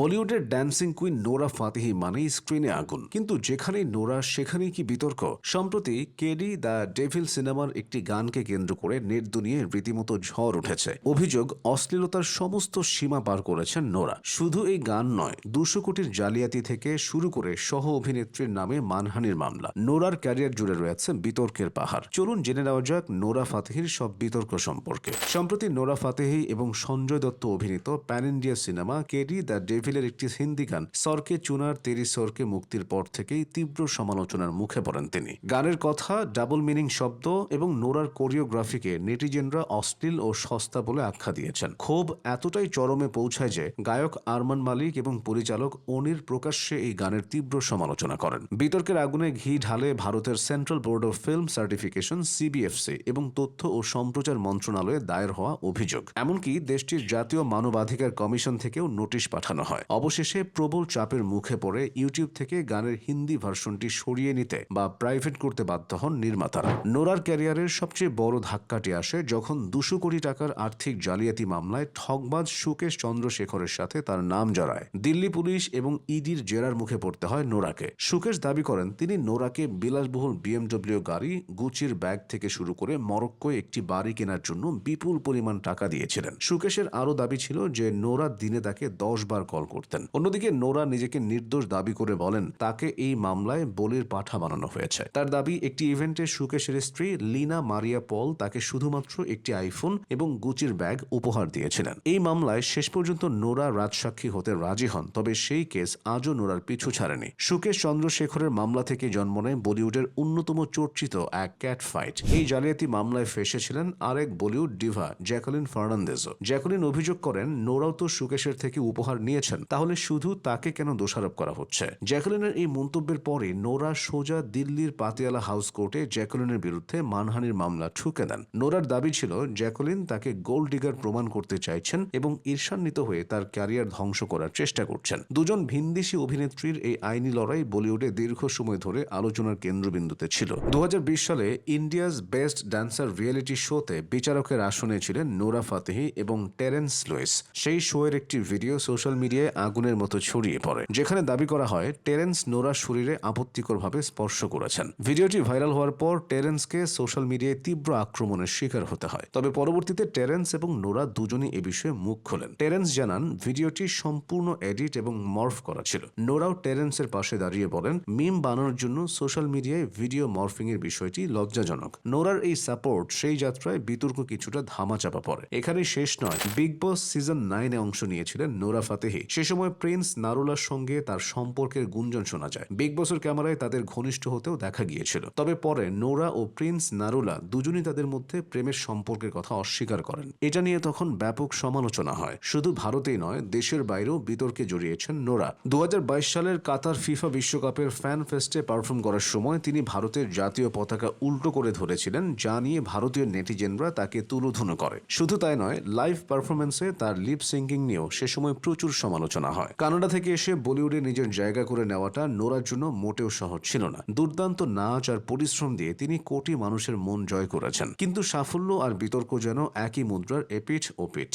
বলিউডের dancing queen Nora Fatehi মানেই স্ক্রিনে আগুন, কিন্তু যেখানেই নোরা সেখানেই কি বিতর্ক। সম্প্রতি কেডি দ্য ডেভিল সিনেমার একটি গানকে কেন্দ্র করে নেট দুনিয়ায় রীতিমতো ঝড় উঠেছে। অভিযোগ, অশ্লীলতার সমস্ত সীমা পার করেছেন নোরা। শুধু এই গান নয়, 200 কোটির জালিয়াতি থেকে শুরু করে সহ অভিনেত্রীর নামে মানহানির মামলা। নোরার ক্যারিয়ার জুড়ে রয়েছে বিতর্কের পাহাড়। চলুন জেনে নেওয়া যাক নোরা ফাতেহির সব বিতর্ক সম্পর্কে। সম্প্রতি নোরা ফাতেহি এবং সঞ্জয় দত্ত অভিনীত pan India cinema KD the ডেভিলের একটি হিন্দি গান সরকে চুনার তেরি সরকে মুক্তির পর থেকেই তীব্র সমালোচনার মুখে পড়েন তিনি। গানের কথা, ডাবল মিনিং শব্দ এবং নোরার কোরিওগ্রাফিকে নেটিজেনরা অশ্লীল ও সস্তা বলে আখ্যা দিয়েছেন। ক্ষোভ এতটাই চরমে পৌঁছায় যে গায়ক আরমান মালিক এবং পরিচালক অনির প্রকাশ্যে এই গানের তীব্র সমালোচনা করেন। বিতর্কের আগুনে ঘি ঢালে ভারতের central board of film certification CBFC এবং তথ্য ও সম্প্রচার মন্ত্রণালয়ে দায়ের হওয়া অভিযোগ। এমনকি দেশটির জাতীয় মানবাধিকার কমিশন থেকেও নোটিশ পাঠানো হয়। অবশেষে প্রবল চাপের মুখে পড়ে ইউটিউব থেকে গানের হিন্দি ভার্সনটি সরিয়ে নিতে বা প্রাইভেট করতে বাধ্য হন নির্মাতারা। নোরার ক্যারিয়ারের সবচেয়ে বড় ধাক্কাটি আসে যখন 200 কোটি টাকার আর্থিক জালিয়াতি মামলায় ঠকবাজ সুকেশ চন্দ্রশেখরের সাথে তার নাম জড়ায়। দিল্লি পুলিশ এবং ইডির জেরার মুখে পড়তে হয় নোরাকে। সুকেশ দাবি করেন তিনি নোরাকে বিলাসবহুল বিএমডব্লিউ গাড়ি, গুচির ব্যাগ থেকে শুরু করে মরক্কোয় একটি বাড়ি কেনার জন্য বিপুল পরিমাণ টাকা দিয়েছিলেন। সুকেশের আরও দাবি ছিল যে নোরা দিনে তাকে 10 বার কল করতেন। অন্যদিকে নোরা নিজেকে নির্দোষ দাবি করে বলেন তাকে এই মামলায় বলির পাঠা বানানো হয়েছে। তার দাবি, একটি ইভেন্টে সুকেশের স্ত্রী লিনা মারিয়া পল তাকে শুধুমাত্র একটি আইফোন এবং গুচির ব্যাগ উপহার দিয়েছিলেন। এই মামলায় শেষ পর্যন্ত নোরা রাজসাক্ষী হতে রাজি হন, তবে সেই কেস আজও নোরার পিছু ছাড়েনি। সুকেশ চন্দ্রশেখরের মামলা থেকে জন্ম নেয় বলিউডের অন্যতম চর্চিত এক ক্যাট ফাইট। এই জালিয়াতি মামলায় ফেসেছিলেন আরেক বলিউড ডিভা জ্যাকুলিন ফার্নান্দেজও। জ্যাকুলিন অভিযোগ করেন নোরাও তো সুকেশের থেকে উপহার নিয়েছেন, তাহলে শুধু তাকে কেন দোষারোপ করা হচ্ছে। জ্যাকুলিনের এই মন্তব্যের পরে নোরা সোজা দিল্লির পাতিয়ালা হাউস কোর্টে জ্যাকুলিনের বিরুদ্ধে মানহানির মামলা ঠুকে দেন। নোরার দাবি ছিল জ্যাকুলিন তাকে গোল্ড ডিগার প্রমাণ করতে চাইছেন এবং ঈর্ষান্বিত হয়ে তার ক্যারিয়ার ধ্বংস করার চেষ্টা করছেন। দুজন ভিনদেশী অভিনেত্রীর এই আইনি লড়াই বলিউডে দীর্ঘ সময় ধরে আলোচনার কেন্দ্রবিন্দুতে ছিল। 2020 সালে ইন্ডিয়াজ বেস্ট ড্যান্সার রিয়েলিটি শোতে বিচারকের আসনে ছিলেন নোরা ফাতেহি এবং টেরেন্স লুইস। সেই শোয়ের একটি ভিডিও সোশ্যাল মিডিয়ায় আগুনের মতো ছড়িয়ে পড়ে, যেখানে দাবি করা হয় টেরেন্স নোরার শরীরে আপত্তিকরভাবে স্পর্শ করেছেন। ভিডিওটি ভাইরাল হওয়ার পর টেরেন্সকে সোশ্যাল মিডিয়ায় তীব্র আক্রমণের শিকার হতে হয়। তবে পরবর্তীতে টেরেন্স এবং নোরা দুজনই এ বিষয়ে মুখ খোলেন। টেরেন্স জানান ভিডিওটি সম্পূর্ণ এডিট এবং মর্ফ করা ছিল। নোরাও টেরেন্সের পাশে দাঁড়িয়ে বলেন মিম বানানোর জন্য সোশ্যাল মিডিয়ায় ভিডিও মর্ফিং এর বিষয়টি লজ্জাজনক। নোরার এই সাপোর্ট সেই যাত্রায় বিতর্ক কিছুটা ধামাচাপা পড়ে। এখানেই শেষ নয়, বিগ বস সিজন 9-এ অংশ নিয়েছিলেন নোরা ফাতেহি। সে সময় প্রিন্স নারুলার সঙ্গে তার সম্পর্কের গুঞ্জন শোনা যায়। বিগ বসের ক্যামেরায় তাদের ঘনিষ্ঠ হতেও দেখা গিয়েছিল। তবে পরে নোরা ও প্রিন্স নারুলা দুজনই তাদের মধ্যে প্রেমের সম্পর্কের কথা অস্বীকার করেন। এটা নিয়ে তখন ব্যাপক সমালোচনা হয়। শুধু ভারতেই নয়, দেশের বাইরেও বিতর্কে জড়িয়েছেন নোরা। 2022 সালের কাতার ফিফা বিশ্বকাপের ফ্যান ফেস্টে পারফর্ম করার সময় তিনি ভারতের জাতীয় পতাকা উল্টো করে ধরেছিলেন, যা নিয়ে ভারতীয় নেটিজেনরা তাকে তুলোধুনো করে। শুধু তাই নয়, লাইভ পারফরমেন্সে তার লিপ সিঙ্কিং নিয়েও সে সময় প্রচুর সমালোচনা হয়। কানাডা থেকে এসে বলিউডে নিজের জায়গা করে নেওয়াটা নোরার জন্য মোটেও সহজ ছিল না। দুর্দান্ত নাচ আর পরিশ্রম দিয়ে তিনি কোটি মানুষের মন জয় করেছেন। কিন্তু সাফল্য আর বিতর্ক যেন একই মুদ্রার এপিঠ ওপিঠ।